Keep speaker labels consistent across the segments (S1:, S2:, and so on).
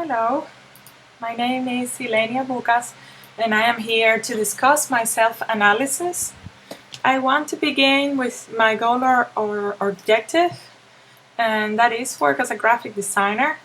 S1: Hello, my name is Ilenia Bookas, and I am here to discuss my self-analysis. I want to begin with my goal or objective, and that is work as a graphic designer,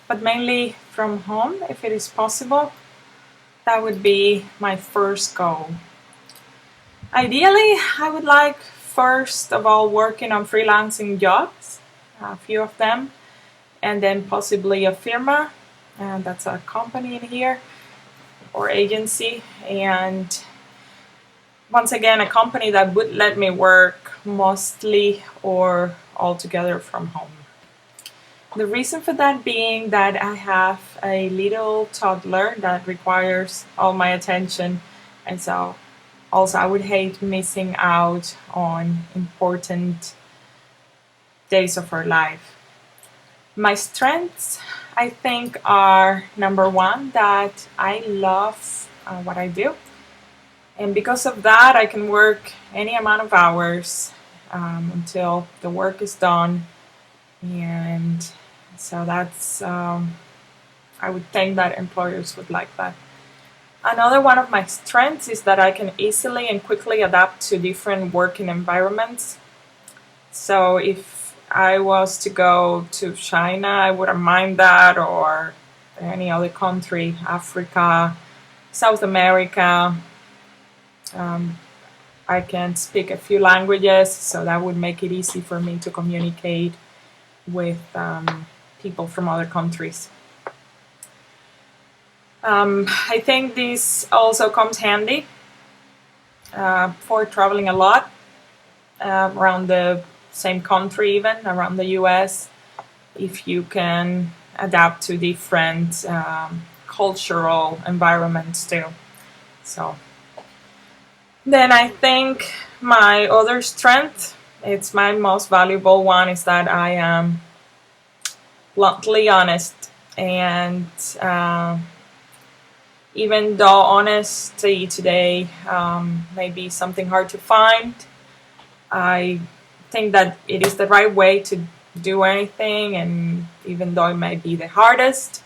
S1: but mainly from home if it is possible. That would be my first goal. Ideally, I would like first of all working on freelancing jobs, a few of them, and then possibly a firma, and that's a company in here or agency, and once again a company that would let me work mostly or altogether from home. The reason for that being that I have a little toddler that requires all my attention, and so also I would hate missing out on important days of her life. My strengths, I think, are number one, that I love what I do. And because of that, I can work any amount of hours until the work is done. And so I would think that employers would like that. Another one of my strengths is that I can easily and quickly adapt to different working environments. So if I was to go to China, I wouldn't mind that, or any other country, Africa, South America. I can speak a few languages, so that would make it easy for me to communicate with people from other countries. I think this also comes handy for traveling a lot around the same country, even around the US, if you can adapt to different cultural environments too. So then I think my other strength, it's my most valuable one, is that I am bluntly honest. And even though honesty today may be something hard to find, I think that it is the right way to do anything. And even though it may be the hardest,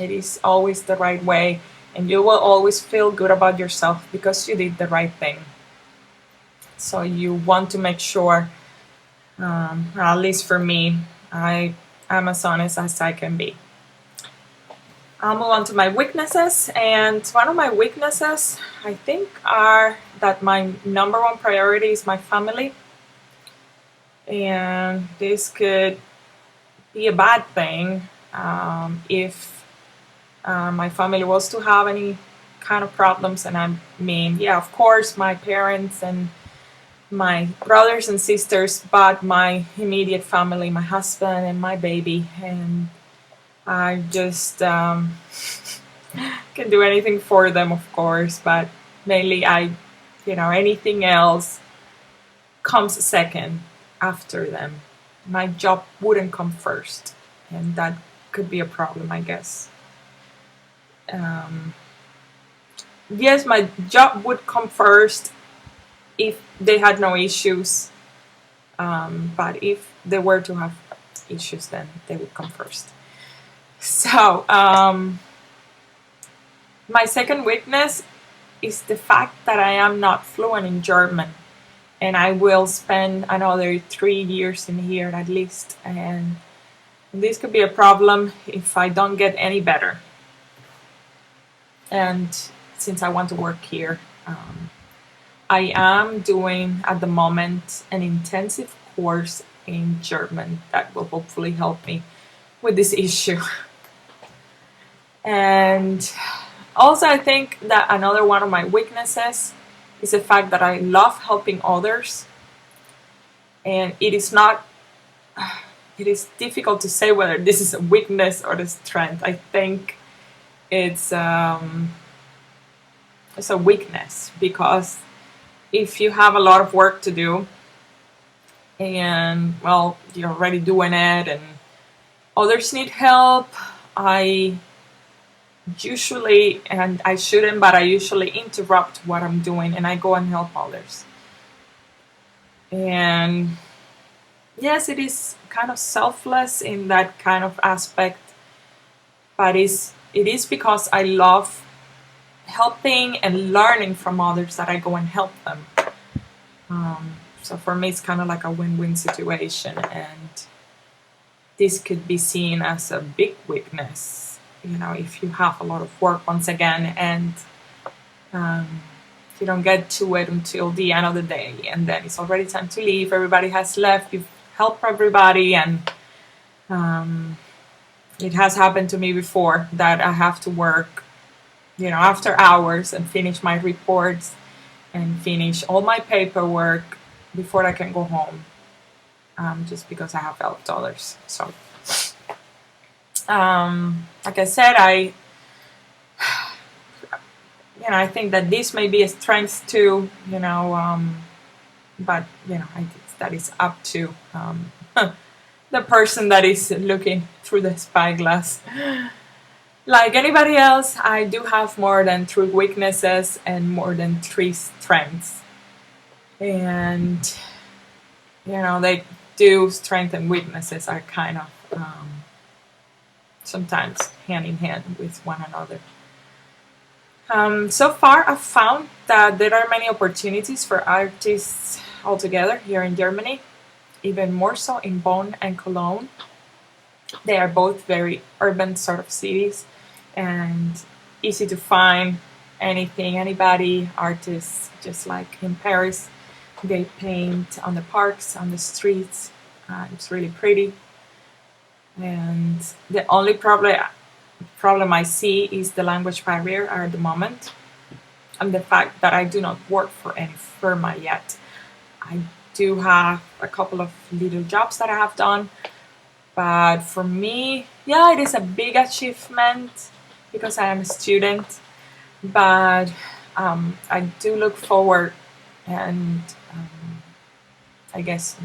S1: it is always the right way. And you will always feel good about yourself because you did the right thing. So you want to make sure, at least for me, I am as honest as I can be. I'll move on to my weaknesses. And one of my weaknesses, I think, are that my number one priority is my family. And this could be a bad thing if my family was to have any kind of problems. And I mean, yeah, of course, my parents and my brothers and sisters, but my immediate family, my husband and my baby. And I just can do anything for them, of course, but mainly anything else comes second after them. My job wouldn't come first, and that could be a problem, I guess. Yes, my job would come first if they had no issues, but if they were to have issues, then they would come first. So my second weakness is the fact that I am not fluent in German, and I will spend another 3 years in here at least, and this could be a problem if I don't get any better. And since I want to work here, I am doing at the moment an intensive course in German that will hopefully help me with this issue. And also, I think that another one of my weaknesses is the fact that I love helping others. And it is difficult to say whether this is a weakness or a strength. I think it's a weakness, because if you have a lot of work to do and, well, you're already doing it and others need help, I usually, and I shouldn't, but I usually interrupt what I'm doing and I go and help others. And yes, it is kind of selfless in that kind of aspect, but it is because I love helping and learning from others that I go and help them. So for me, it's kind of like a win-win situation, and this could be seen as a big weakness, if you have a lot of work once again, and you don't get to it until the end of the day, and then it's already time to leave. Everybody has left. You've helped everybody, and it has happened to me before that I have to work, after hours and finish my reports and finish all my paperwork before I can go home, just because I have helped others. So, like I said, I think that this may be a strength too, but I think that is up to the person that is looking through the spyglass. Like anybody else, I do have more than 3 weaknesses and more than 3 strengths. And, they do, strengths and weaknesses are kind of sometimes hand in hand with one another. So far, I've found that there are many opportunities for artists altogether here in Germany, even more so in Bonn and Cologne. They are both very urban sort of cities, and easy to find anything, anybody, artists, just like in Paris. They paint on the parks, on the streets. It's really pretty. And the only problem I see is the language barrier at the moment, and the fact that I do not work for any firma yet. I do have a couple of little jobs that I have done, but for me, yeah, it is a big achievement because I am a student, but I do look forward, and I guess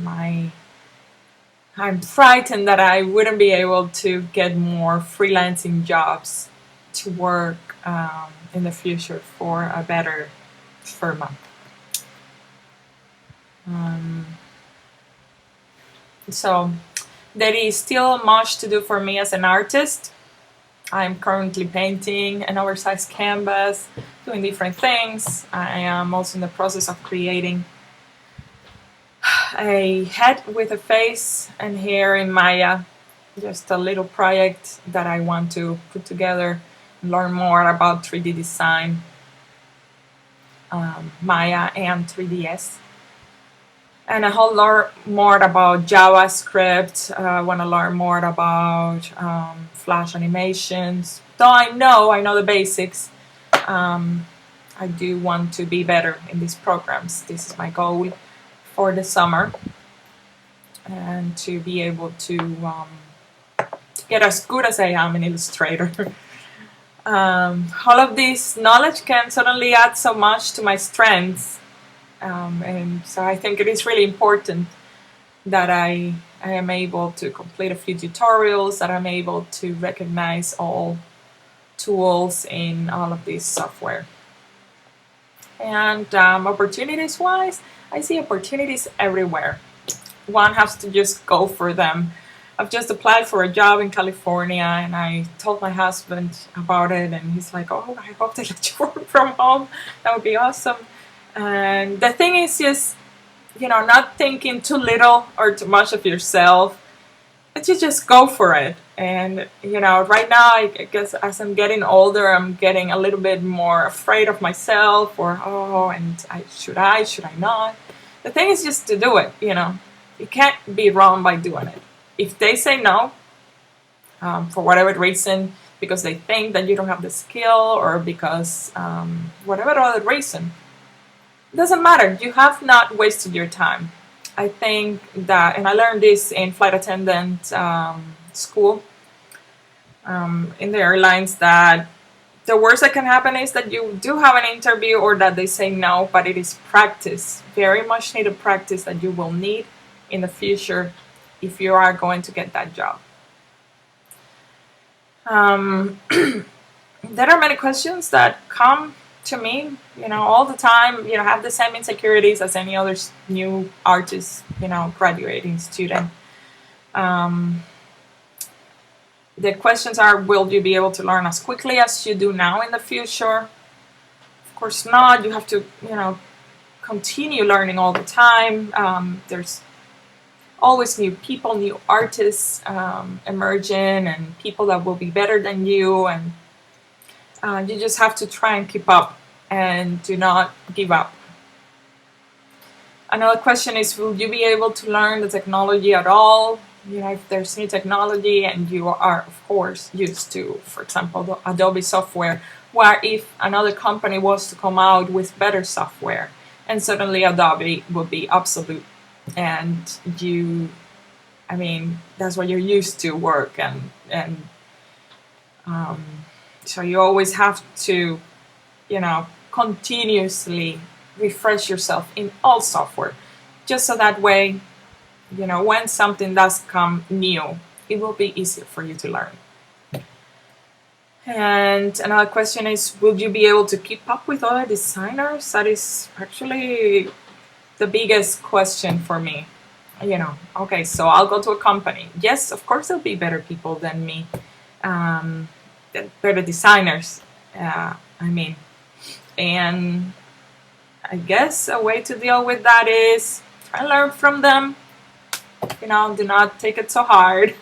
S1: I'm frightened that I wouldn't be able to get more freelancing jobs to work in the future for a better firma. So there is still much to do for me as an artist. I'm currently painting an oversized canvas, doing different things. I am also in the process of creating a head with a face and hair in Maya, just a little project that I want to put together and learn more about 3D design, Maya and 3ds, and a whole lot more about JavaScript. I want to learn more about Flash animations. Though I know the basics, I do want to be better in these programs. This is my goal for the summer, and to be able to get as good as I am in Illustrator. All of this knowledge can suddenly add so much to my strengths, and so I think it is really important that I am able to complete a few tutorials, that I'm able to recognize all tools in all of this software. And opportunities-wise, I see opportunities everywhere. One has to just go for them. I've just applied for a job in California, and I told my husband about it, and he's like, "Oh, I hope they let you work from home. That would be awesome." And the thing is just, not thinking too little or too much of yourself, but you just go for it. And, right now, I guess as I'm getting older, I'm getting a little bit more afraid of myself, or, should I not? The thing is just to do it, You can't be wrong by doing it. If they say no, for whatever reason, because they think that you don't have the skill, or because whatever other reason, it doesn't matter. You have not wasted your time. I think that, and I learned this in flight attendant school in the airlines, that the worst that can happen is that you do have an interview, or that they say no, but it is practice, very much needed practice that you will need in the future if you are going to get that job. There are many questions that come to me, all the time. Have the same insecurities as any other new artist, graduating student. The questions are, will you be able to learn as quickly as you do now in the future? Of course not. You have to, continue learning all the time. There's always new people, new artists emerging, and people that will be better than you, and you just have to try and keep up and do not give up. Another question is, will you be able to learn the technology at all? If there's new technology and you are, of course, used to, for example, the Adobe software, where if another company was to come out with better software, and suddenly Adobe would be obsolete, and that's what you're used to work, and so you always have to, continuously refresh yourself in all software, just so that way, when something does come new, it will be easier for you to learn. And another question is, will you be able to keep up with other designers? That is actually the biggest question for me. Okay, so I'll go to a company. Yes, of course there'll be better people than me, better designers, and I guess a way to deal with that is try and learn from them. Do not take it so hard.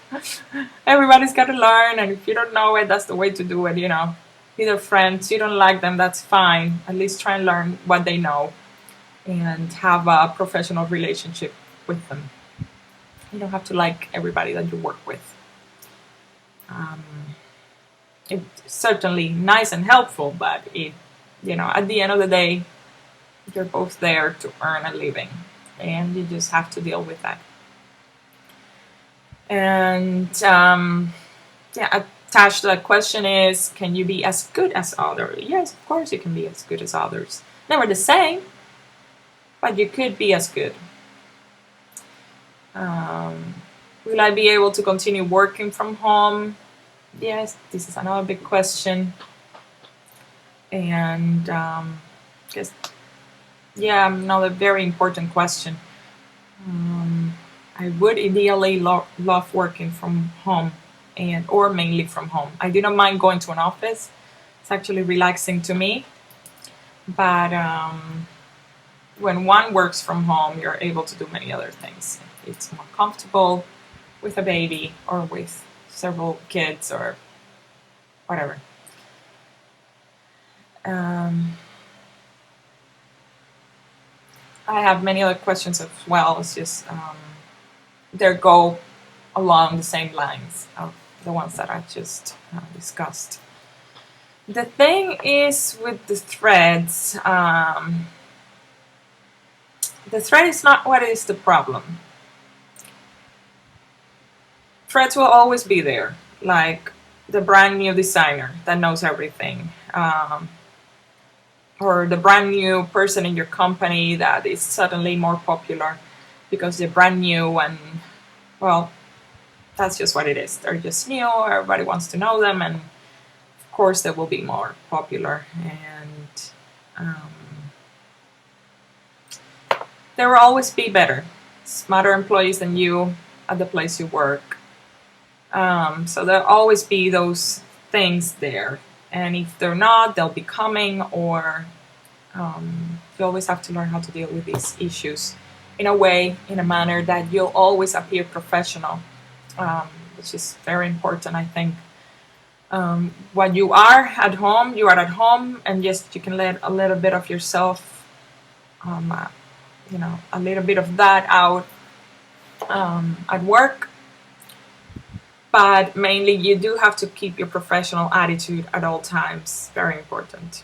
S1: Everybody's got to learn, and if you don't know it, that's the way to do it. Either friends, you don't like them, that's fine. At least try and learn what they know and have a professional relationship with them. You don't have to like everybody that you work with. It's certainly nice and helpful, but at the end of the day, you're both there to earn a living, and you just have to deal with that. And attached to that question is, can you be as good as others? Yes, of course you can be as good as others. Never the same, but you could be as good. Will I be able to continue working from home? Yes, this is another big question. And another very important question. I would ideally love working from home or mainly from home. I do not mind going to an office. It's actually relaxing to me. But when one works from home, you're able to do many other things. It's more comfortable with a baby or with several kids or whatever. I have many other questions as well. It's just they go along the same lines of the ones that I just discussed. The thing is with the threads, the thread is not what is the problem. Threads will always be there, like the brand new designer that knows everything, or the brand new person in your company that is suddenly more popular because they're brand new, and well, that's just what it is. They're just new, everybody wants to know them, and of course they will be more popular, and there will always be better, smarter employees than you at the place you work. So there'll always be those things there, and if they're not, they'll be coming, or you always have to learn how to deal with these issues in a manner that you'll always appear professional, which is very important, I think. When you are at home, you are at home, and just you can let a little bit of yourself, a little bit of that out at work. But mainly, you do have to keep your professional attitude at all times. Very important.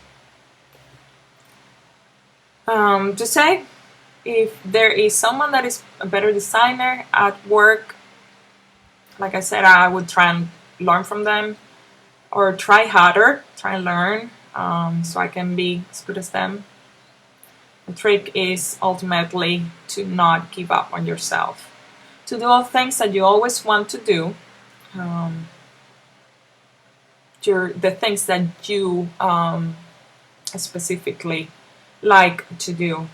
S1: To say, if there is someone that is a better designer at work, like I said, I would try and learn from them, or try harder, try and learn, so I can be as good as them. The trick is ultimately to not give up on yourself, to do all things that you always want to do, the things that you specifically like to do.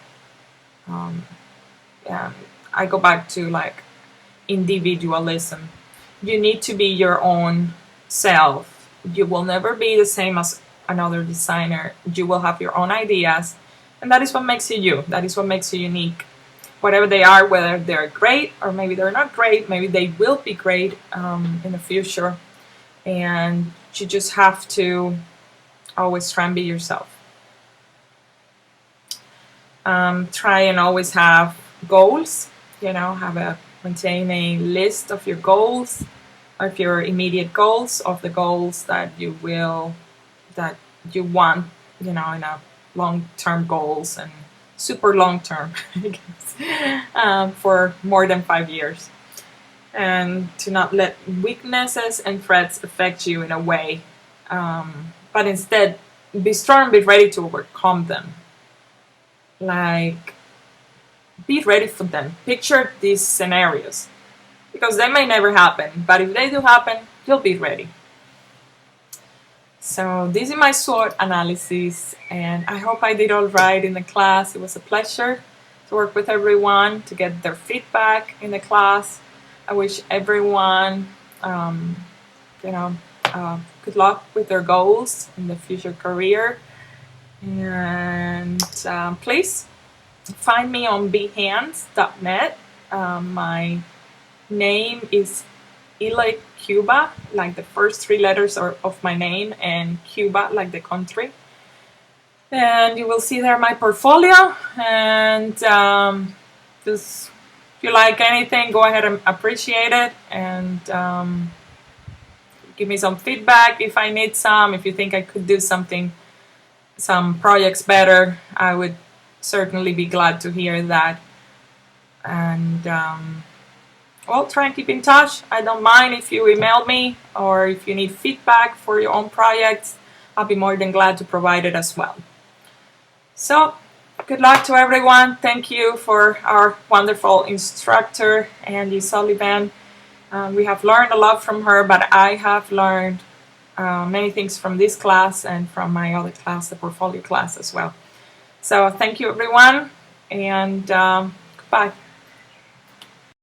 S1: I go back to like individualism. You need to be your own self. You will never be the same as another designer. You will have your own ideas, and that is what makes you you. That is what makes you unique. Whatever they are, whether they're great or maybe they're not great, maybe they will be great in the future. And you just have to always try and be yourself. Try and always have goals. Maintain a list of your goals, of your immediate goals, of the goals that you want, in a long-term goals and super long-term, I guess, for more than 5 years. And to not let weaknesses and threats affect you in a way, but instead be strong and be ready to overcome them. Like, be ready for them. Picture these scenarios, because they may never happen, but if they do happen, you'll be ready. So this is my SWOT analysis, and I hope I did all right in the class. It was a pleasure to work with everyone, to get their feedback in the class. I wish everyone, good luck with their goals in the future career. And please find me on behance.net. My name is Ilenia Cuba, like the first 3 letters of my name, and Cuba, like the country. And you will see there my portfolio. And just, if you like anything, go ahead and appreciate it. And give me some feedback if I need some. If you think I could do some projects better, I would certainly be glad to hear that. And try and keep in touch. I don't mind if you email me, or if you need feedback for your own projects, I'll be more than glad to provide it as well. So, good luck to everyone. Thank you for our wonderful instructor, Andy Sullivan. We have learned a lot from her, but I have learned many things from this class and from my other class, the portfolio class as well. So thank you, everyone, and goodbye.